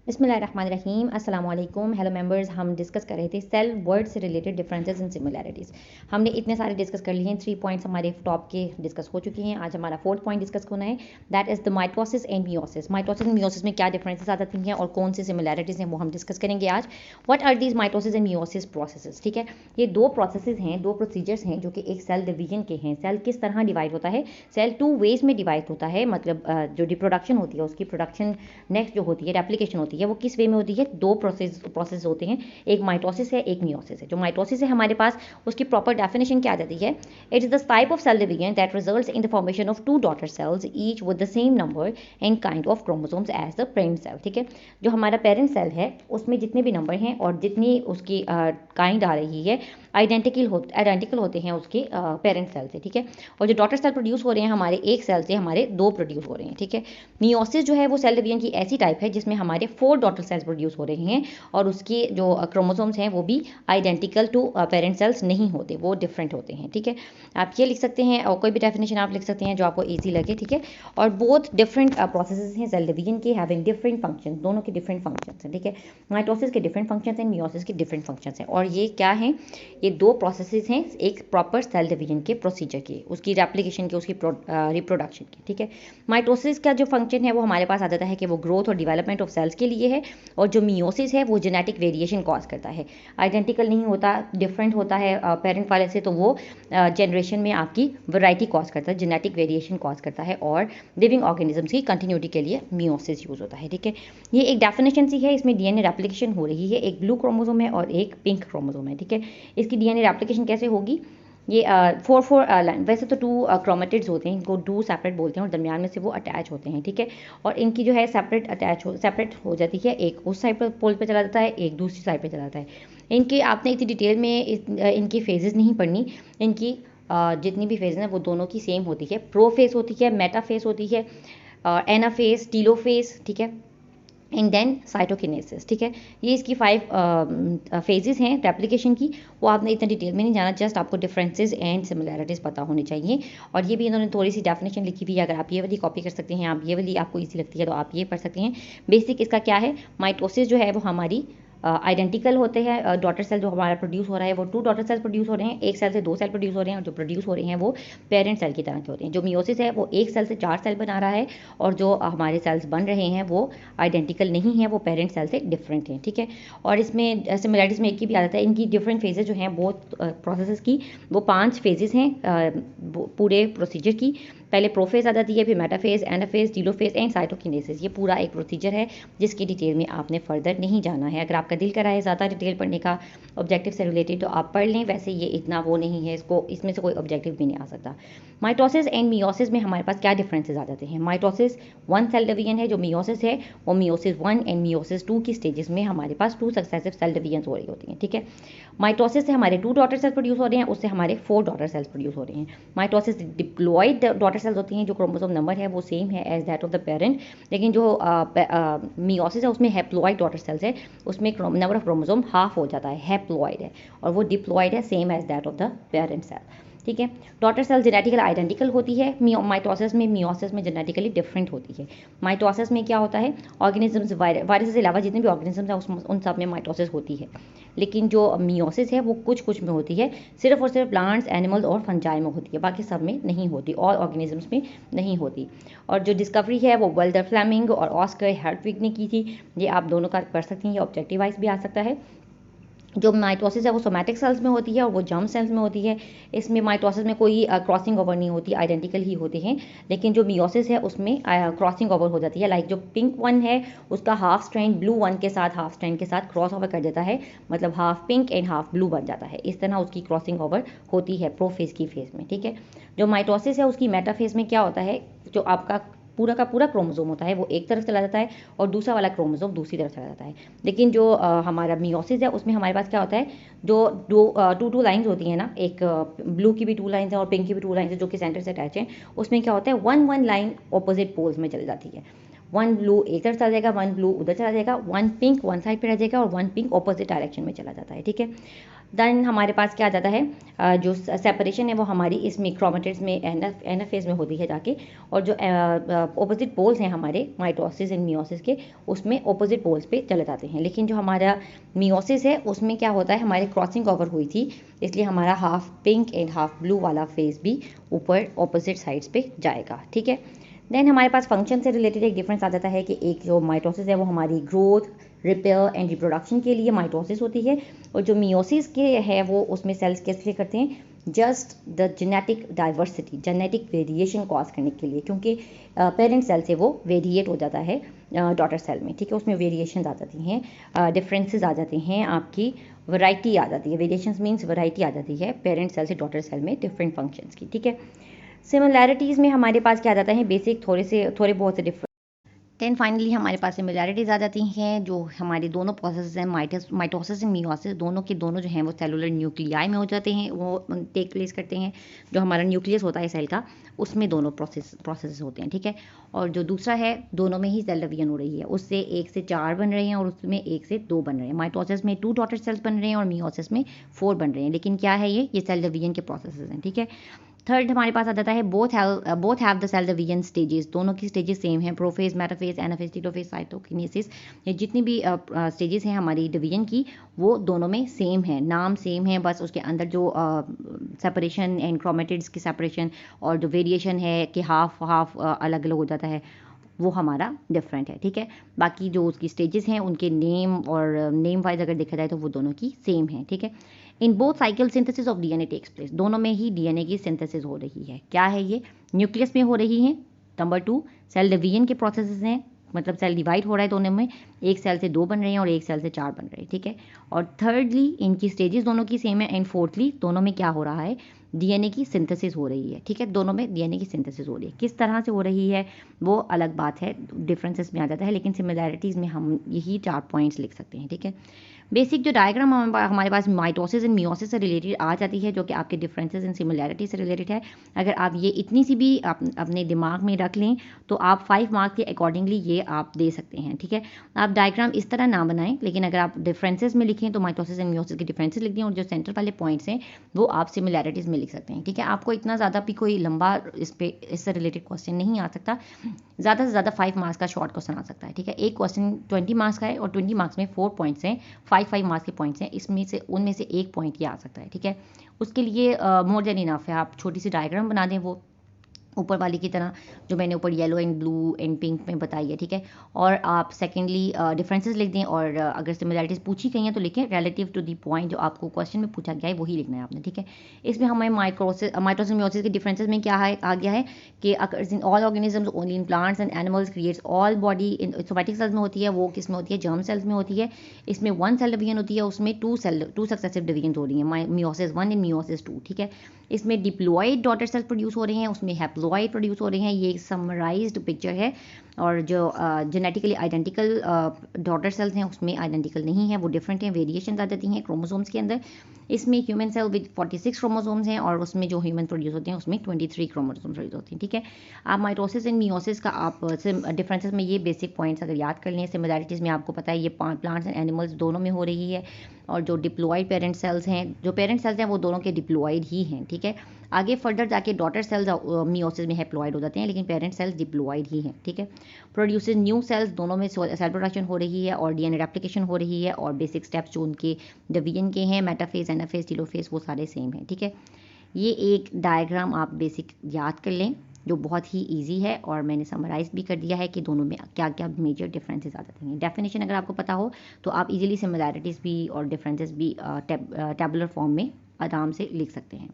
बिस्मिल्लाहिर्रहमानिर्रहीम अस्सलाम वालेकुम। हेलो मेंबर्स, हम डिस्कस कर रहे थे सेल वर्ड से रिलेटेड डिफरेंसेस एंड सिमिलैरिटीज़। हमने इतने सारे डिस्कस कर लिए हैं, 3 पॉइंट्स हमारे टॉप के डिस्कस हो चुके हैं। आज हमारा 4th पॉइंट डिस्कस होना है, that is the mitosis and meiosis. Mitosis and meiosis में क्या डिफरेंसेस आ जाती हैं और कौन सी सिमिलैरिटीज़ हैं वो हम डिस्कस करेंगे आज। What are these mitosis and meiosis processes? ठीक है, ये दो प्रोसेसेस हैं, दो प्रोसीजर्स हैं जो कि एक सेल डिवीजन के हैं। सेल किस तरह डिवाइड होता है? सेल 2 वेज में डिवाइड होता है, मतलब जो रिप्रोडक्शन होती है उसकी प्रोडक्शन नेक्स्ट जो होती है, रेप्लिकेशन होती है, वो किस वे में होती है? दो प्रोसेस होते हैं, एक माइटोसिस है, एक मियोसिस है। जो माइटोसिस है हमारे पास, उसकी प्रॉपर डेफिनेशन क्या आ जाती है? It is the type of cell division that results in the formation of 2 daughter cells each with the same number and kind of chromosomes as the parent cell. ठीक है, जो हमारा पेरेंट सेल है उसमें जितने भी नंबर हैं और जितनी उसकी काइंड आ रही है, आइडेंटिकल होते हैं उसके पेरेंट सेल से। ठीक है, और जो डॉटर सेल प्रोड्यूस हो रहे हैं हमारे एक सेल से, हमारे दो प्रोड्यूस हो रहे हैं। ठीक है, मियोसिस जो है वो सेल डिवीजन की ऐसी टाइप है जिसमें हमारे 4 डॉटर सेल्स प्रोड्यूस हो रहे हैं और उसके जो क्रोमोसोम्स हैं वो भी आइडेंटिकल टू पेरेंट सेल्स नहीं होते, वो डिफरेंट होते हैं। ठीक है, आप ये लिख सकते हैं और कोई भी डेफिनेशन आप लिख सकते हैं जो आपको ईजी लगे। ठीक है, और बोथ डिफरेंट प्रोसेसेस हैं सेल डिवीजन के, हैविंग डिफरेंट फंक्शन, दोनों के डिफरेंट फंक्शंस हैं। ठीक है, माइटोसिस के डिफरेंट फंक्शंस हैं, मियोसिस के डिफरेंट फंक्शंस हैं। और ये क्या हैं? ये दो प्रोसेसेस हैं, एक प्रॉपर सेल डिवीजन के प्रोसीजर के, उसकी रेप्लिकेशन के, उसकी रिप्रोडक्शन की। ठीक है, माइटोसिस का जो फंक्शन है वो हमारे पास आ जाता है कि वो ग्रोथ और डेवलपमेंट ऑफ सेल्स के लिए है, और जो मियोसिस है वो जेनेटिक वेरिएशन कॉज करता है, आइडेंटिकल नहीं होता, डिफरेंट होता है पेरेंट वाले से, तो वो जनरेशन में आपकी वैरायटी कॉज करता है, जेनेटिक वेरिएशन कॉज करता है, और लिविंग ऑर्गेनिजम्स की कंटिन्यूटी के लिए मियोसिस यूज होता है। ठीक है, ये एक डेफिनेशन सी है, इसमें डीएनए रेप्लिकेशन हो रही है, एक ब्लू क्रोमोसोम है और एक पिंक क्रोमोसोम है। ठीक है, इसकी डीएनए रेप्लिकेशन कैसे होगी? ये 4 लाइन, वैसे तो 2 क्रोमेटिड्स होते हैं, इनको 2 सेपरेट बोलते हैं और दरमियान में से वो अटैच होते हैं। ठीक है, और इनकी जो है सेपरेट हो जाती है, एक उस साइड पर पोल पे चला जाता है, एक दूसरी साइड पे चला जाता है। इनके आपने इतनी डिटेल में इनकी फेजेस नहीं पढ़नी, इनकी जितनी भी फेज हैं वो दोनों की सेम होती है। प्रोफेज होती है, मेटाफेज होती है, एनाफेज, टीलोफेज। ठीक है, एंड देन साइटोकिनेसिस। ठीक है, ये इसकी 5 फेजेस हैं रेप्लिकेशन की, वो आपने इतना डिटेल में नहीं जाना, जस्ट आपको डिफरेंसेस एंड सिमिलैरिटीज़ पता होनी चाहिए। और ये भी इन्होंने थोड़ी सी डेफिनेशन लिखी हुई है, अगर आप ये वाली कॉपी कर सकते हैं, आप ये वाली आपको ईजी लगती है तो आप ये पढ़ सकते हैं। बेसिक इसका क्या है? माइटोसिस जो है वो हमारी आइडेंटिकल होते हैं, डॉटर सेल जो हमारा प्रोड्यूस हो रहा है वो 2 डॉटर सेल प्रोड्यूस हो रहे हैं, एक सेल से 2 सेल प्रोड्यूस हो रहे हैं, और जो प्रोड्यूस हो रहे हैं वो पेरेंट सेल की तरह के होते हैं। जो मियोसिस है वो एक सेल से 4 सेल बना रहा है, और जो हमारे सेल्स बन रहे हैं वो आइडेंटिकल नहीं है, वो पेरेंट सेल से डिफरेंट हैं। ठीक है, और इसमें सिमिलैरिटीज़ में एक ही भी आ जाता है, इनकी डिफरेंट फेजेस जो हैं बोथ प्रोसेसेस की, वो 5 फेजेस हैं पूरे प्रोसीजर की। पहले प्रोफेज आ जाती है, फिर metaphase, anaphase, telophase and cytokinesis. ये पूरा एक प्रोसीजर है जिसकी डिटेल में आपने फर्दर नहीं जाना है। अगर आपका दिल करा है ज़्यादा डिटेल पढ़ने का ऑब्जेक्टिव से रिलेटेड तो आप पढ़ लें, वैसे ये इतना वो नहीं है, इसको इसमें से कोई ऑब्जेक्टिव भी नहीं आ सकता। माइटोसिस एंड मियोसिस में हमारे पास क्या डिफरेंसेस आ जाते हैं? माइटोसिस 1 सेल डिवीजन है, जो मियोसिस है वो मियोसिस 1 एंड मियोसिस 2 की स्टेजेस में हमारे पास 2 सक्सेसिव सेल डिवीजन हो रही होती हैं। ठीक है, माइटोसिस से हमारे 2 डॉटर सेल्स प्रोड्यूस हो रहे हैं, उससे हमारे 4 डॉटर सेल्स प्रोड्यूस हो रहे हैं। माइटोसिस डिप्लॉयड डॉटर सेल्स होती हैं, जो क्रोमोसोम नंबर है वो सेम है as that of the parent, लेकिन जो मियोसिस है उसमें हैप्लॉयड डॉटर सेल्स है, उसमें नंबर ऑफ क्रोमोसोम हाफ हो जाता है, हैप्लॉयड है, और वो डिप्लॉयड है, same as that of the parent cell. ठीक है, डॉटर सेल जेनेटिकल आइडेंटिकल होती है, माइटोसिस में, मियोसिस में जेनेटिकली डिफरेंट होती है। माइटोसिस में क्या होता है? ऑर्गेनिजम्स, वायरस के अलावा जितने भी ऑर्गेनिजम्स हैं उन सब में माइटोसिस होती है, लेकिन जो मियोसिस है वो कुछ कुछ में होती है, सिर्फ और सिर्फ प्लांट्स, एनिमल्स और फंजाई में होती है, बाकी सब में नहीं होती, और ऑर्गेनिजम्स में नहीं होती। और जो डिस्कवरी है वो वेल्डर फ्लेमिंग और ऑस्कर हर्टविग ने की थी, ये आप दोनों का पढ़ सकती हैं, ये ऑब्जेक्टिव वाइज भी आ सकता है। जो माइटोसिस है वो सोमैटिक सेल्स में होती है और वो जर्म सेल्स में होती है। इसमें माइटोसिस में कोई क्रॉसिंग ओवर नहीं होती, आइडेंटिकल ही होते हैं, लेकिन जो मियोसिस है उसमें क्रॉसिंग ओवर हो जाती है। लाइक जो पिंक वन है उसका हाफ स्ट्रैंड ब्लू वन के साथ, हाफ स्ट्रैंड के साथ क्रॉस ओवर कर देता है, मतलब half pink and half blue बन जाता है। इस तरह उसकी क्रॉसिंग ओवर होती है प्रोफेज की फेज में। ठीक है, जो माइटोसिस है उसकी मेटाफेज में क्या होता है? जो आपका पूरा का पूरा क्रोमोसोम होता है वो एक तरफ चला जाता है और दूसरा वाला क्रोमोसोम दूसरी तरफ चला जाता है। लेकिन जो हमारा मियोसिस है उसमें हमारे पास क्या होता है? जो टू लाइंस होती हैं ना, एक ब्लू की भी 2 लाइंस हैं और पिंक की भी 2 लाइंस हैं जो कि सेंटर से अटैच हैं, उसमें क्या होता है? 1 लाइन ऑपोजिट पोल्स में चली जाती है। 1 ब्लू एक तरफ चला जाएगा, 1 ब्लू उधर चला जाएगा, 1 पिंक 1 साइड पर रह जाएगा और 1 पिंक ऑपोजिट डायरेक्शन में चला जाता है। ठीक है, देन हमारे पास क्या आ जाता है, जो सेपरेशन है वो हमारी इसमें क्रोमेटिड्स में एनाफेज में होती है जाके, और जो ऑपोजिट पोल्स हैं हमारे माइटोसिस एंड मियोसिस के, उसमें ऑपोजिट पोल्स पे चले जाते हैं। लेकिन जो हमारा मियोसिस है उसमें क्या होता है, हमारे क्रॉसिंग ओवर हुई थी, इसलिए हमारा half pink and half blue वाला फेज भी ऊपर ऑपोजिट साइड्स पे जाएगा। ठीक है, देन हमारे पास फंक्शन से रिलेटेड एक डिफरेंस आ जाता है कि एक जो माइटोसिस है वो हमारी ग्रोथ, रिपेयर एंड रिप्रोडक्शन के लिए माइटोसिस होती है, और जो मियोसिस के है वो उसमें सेल्स कैसे करते हैं, just the genetic diversity, genetic variation cause करने के लिए, क्योंकि पेरेंट सेल से वो वेरिएट हो जाता है डॉटर सेल में। ठीक है, उसमें वेरिएशन आ जाती हैं, डिफरेंसेस आ जाते हैं, आपकी वैरायटी आ जाती है, वेरिएशंस मीन्स वैरायटी आ जाती है पेरेंट सेल से डॉटर सेल में डिफरेंट फंक्शंस की। ठीक है, सिमिलैरिटीज़ में हमारे पास क्या आ जाता है, बेसिक थोड़े बहुत से डिफरेंस। देन फाइनली हमारे पास सिमिलैरिटीज़ आ जाती हैं, जो हमारे दोनों प्रोसेस हैं, माइटोसिस एंड मियोसिस, दोनों के दोनों जो हैं वो सेलुलर न्यूक्लियाई में हो जाते हैं, वो टेक प्लेस करते हैं। जो हमारा न्यूक्लियस होता है सेल का, उसमें दोनों प्रोसेस होते हैं। ठीक है, और जो दूसरा है, दोनों में ही सेल डिवीजन हो रही है, उससे 1 से 4 बन रहे हैं और उसमें 1 से 2 बन रहे हैं। माइटोसिस में 2 डॉटर सेल्स बन रहे हैं और मियोसिस में 4 बन रहे हैं। लेकिन क्या है, ये सेल डिवीजन के प्रोसेस हैं। ठीक है, थर्ड हमारे पास आ जाता है both have the cell division stages, दोनों की स्टेजेस सेम हैं, prophase, metaphase, anaphase, telophase, cytokinesis, ये जितनी भी स्टेजेस हैं हमारी डिवीजन की, वो दोनों में सेम है, नाम सेम है, बस उसके अंदर जो सेपरेशन एंड क्रोमेटिड्स की सेपरेशन और जो वेरिएशन है कि हाफ अलग अलग हो जाता है, वो हमारा डिफरेंट है। ठीक है, बाकी जो उसकी स्टेजेस हैं उनके नेम और नेम वाइज अगर देखा जाए तो वो दोनों की सेम है। ठीक है, in both cycle synthesis of DNA takes place, दोनों में ही डीएनए की सिंथेसिस हो रही है। क्या है ये, न्यूक्लियस में हो रही है। नंबर 2, सेल डिवीजन के प्रोसेसेस हैं, मतलब सेल डिवाइड हो रहा है दोनों में, एक सेल से 2 बन रहे हैं और एक सेल से 4 बन रहे हैं। ठीक है, और थर्डली इनकी स्टेजेस दोनों की सेम है, एंड फोर्थली दोनों में क्या हो रहा है, डीएनए की सिंथेसिस हो रही है। ठीक है, दोनों में डीएनए की सिंथेसिस हो रही है, किस तरह से हो रही है वो अलग बात है, डिफरेंसेस में आ जाता है, लेकिन सिमिलैरिटीज़ में हम यही 4 पॉइंट्स लिख सकते हैं। ठीक है, बेसिक जो डायग्राम हमारे पास माइटोसिस एंड मियोसिस से रिलेटेड आ जाती है, जो कि आपके डिफरेंसेस एंड सिमिलैरिटी से रिलेटेड है। अगर आप ये इतनी सी भी अपने दिमाग में रख लें तो आप 5 मार्क्स के अकॉर्डिंगली ये आप दे सकते हैं। ठीक है, आप डायग्राम इस तरह ना बनाएं, लेकिन अगर आप डिफरेंसेस में लिखें तो माइटोसिस एंड मियोसिस के डिफरेंसेस लिख दें, और जो सेंटर वाले पॉइंट्स हैं वो आप सिमिलैरिटीज़ में लिख सकते हैं। ठीक है, आपको इतना ज़्यादा भी कोई लंबा इससे रिलेटेड क्वेश्चन नहीं आ सकता, ज़्यादा से ज़्यादा 5 मार्क्स का शॉर्ट क्वेश्चन आ सकता है। ठीक है, एक क्वेश्चन 20 मार्क्स का है और 20 मार्क्स में 4 पॉइंट्स हैं, 5 मार्क्स के पॉइंट्स हैं, इसमें से उनमें से एक पॉइंट ये आ सकता है। ठीक है, उसके लिए मोर देन इनफ है, आप छोटी सी डायग्राम बना दें, वो ऊपर वाली की तरह जो मैंने ऊपर yellow and blue and pink में बताई है। ठीक है, और आप सेकेंडली डिफरेंसेस लिख दें, और अगर सिमिलैरिटीज़ पूछी गई हैं तो लिखें रिलेटिव टू दी पॉइंट जो आपको क्वेश्चन में पूछा गया है, वही लिखना है आपने। ठीक है, इसमें हमें माइटोसिस मियोसिस के डिफरेंसेस में क्या है आ गया है कि occurs in all organisms only in plants and animals, creates all body in somatic cells में होती है, वो किस में होती है, जर्म सेल्स में होती है। इसमें 1 सेल डिवीजन होती है, उसमें 2 सक्सेसिव डिवीजन हो रही है, मियोसिस 1 एंड मियोसिस 2। ठीक है, इसमें डिप्लॉयड डॉटर सेल्स प्रोड्यूस हो रहे हैं, उसमें हैप्लॉयड प्रोड्यूस हो रहे हैं। ये एक समराइज्ड पिक्चर है, और जो जेनेटिकली आइडेंटिकल डॉटर सेल्स हैं उसमें आइडेंटिकल नहीं है, वो डिफरेंट हैं, वेरिएशन आ जाती हैं क्रोमोसोम्स के अंदर। इसमें ह्यूमन सेल विद 46 क्रोमोसोम्स हैं, और उसमें जो ह्यूमन प्रोड्यूस होते हैं उसमें 23 क्रोमोसोम्स प्रोड्यूस होते हैं। ठीक है, आप माइटोसिस एंड मियोसिस का आप डिफरेंसेस में ये बेसिक पॉइंट्स अगर याद कर लें, सिमिलैरिटीज़ में आपको पता है ये प्लांट्स एंड एनिमल्स दोनों में हो रही है, और जो डिप्लॉयड पेरेंट सेल्स हैं, जो पेरेंट सेल्स हैं वो दोनों के डिप्लॉयड ही हैं। ठीक है, आगे फर्दर जाके डॉटर सेल्स मियोसिस में हैप्लॉयड हो जाते हैं, लेकिन पेरेंट सेल्स डिप्लॉयड ही हैं। ठीक है, प्रोड्यूसेस न्यू सेल्स, दोनों में सेल प्रोडक्शन हो रही है और डीएनए रेप्लिकेशन हो रही है, और बेसिक स्टेप्स जो उनके डिवीजन के हैं, मेटाफेज, एनाफेज, टीलोफेज, वो सारे सेम हैं। ठीक है, ये एक डायग्राम आप बेसिक याद कर लें जो बहुत ही इजी है, और मैंने समराइज भी कर दिया है कि दोनों में क्या क्या मेजर डिफरेंसेस आ जाते हैं। डेफिनेशन अगर आपको पता हो तो आप इजीली सिमिलैरिटीज़ भी और डिफरेंसेस भी टैबुलर फॉर्म में आराम से लिख सकते हैं।